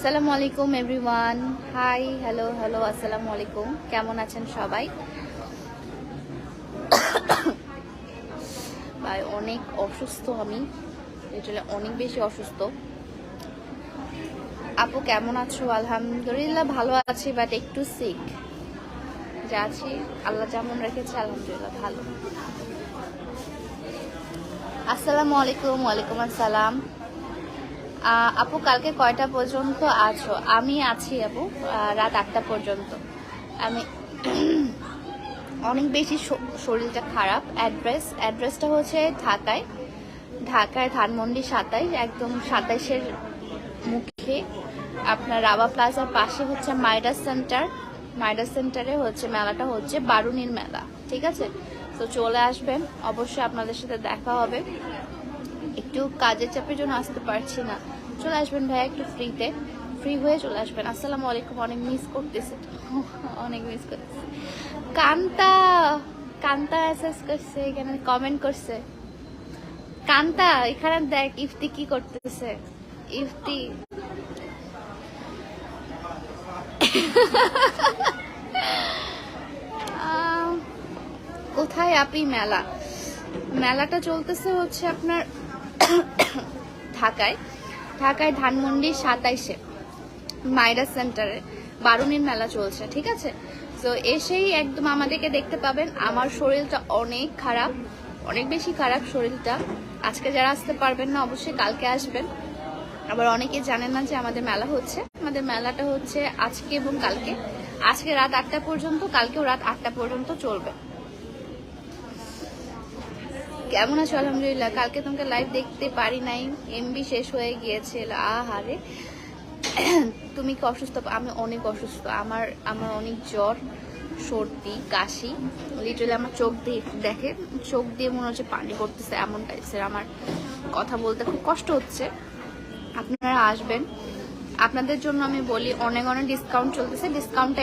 আসসালামু আলাইকুম everyone. High, hello hello, আসসালামু আলাইকুম। কেমন আছেন সবাই? ভাই অনেক অসুস্থ আমি, আসলে অনেক বেশি অসুস্থ। আপু কেমন আছো? আলহামদুলিল্লাহ ভালো আছি, বাট একটু সিক। যা আছি আল্লাহ যেমন রেখেছে আলহামদুলিল্লাহ ভালো। আসসালামু আলাইকুম। ওয়ালাইকুম আসসালাম। আপু কালকে কয়টা পর্যন্ত আছো? আমি আছি আপু রাত 8টা পর্যন্ত। আমি অনেক বেশি শরীরটা খারাপ। অ্যাড্রেসটা হচ্ছে ঢাকায় ধানমন্ডি 27, একদম 27-এর মুখে আপনার রাবা প্লাজার পাশে হচ্ছে মাইডাস সেন্টারে হচ্ছে মেলাটা হচ্ছে বারুনির মেলা, ঠিক আছে? তো চলে আসবেন, অবশ্যই আপনাদের সাথে দেখা হবে। একটু কাজের চাপের জন্য আসতে পারছি না, চলে আসবেন ভাইয়া একটু ফ্রি হয়ে চলে আসবেন। আসসালামু আলাইকুম। অনেক মিস করতেছে, অনেক মিস করতেছে। কান্তা এসএস করছে, এখানে কমেন্ট করছে। কান্তা এখানে দেখ ইফতি কি করতেছে। ইফতি কোথায় আপনি? মেলাটা চলতেছে হচ্ছে আপনার ঢাকায় ধানমন্ডি 27-এ মাইডাস সেন্টারে বারুনির মেলা চলছে, ঠিক আছে? তো এসেই একদম আমাদেরকে দেখতে পাবেন। আমার শরীরটা অনেক খারাপ, অনেক বেশি খারাপ শরীরটা। আজকে যারা আসতে পারবেন না অবশ্যই কালকে আসবেন। আবার অনেকে জানেন না যে আমাদের মেলাটা হচ্ছে আজকে এবং কালকে। আজকে রাত 8টা পর্যন্ত, কালকেও রাত 8টা পর্যন্ত চলবে। কেমন আছো? আলহামদুলিল্লাহ। কালকে তোমাকে লাইভ দেখতে পারি নাই, এমবি শেষ হয়ে গিয়েছিল। আহারে, তুমি কি অসুস্থ? আমি অনেক অসুস্থ। আমার অনেক জ্বর, সর্দি, কাশি। লিটারালি আমার চোখ দিয়ে মনে হচ্ছে পানি পড়তেছে, এমন টাইপসের। আমার কথা বলতে খুব কষ্ট হচ্ছে। আপনারা আসবেন, আপনাদের জন্য আমি বলি অনেক ডিসকাউন্ট চলতেছে। ডিসকাউন্টটা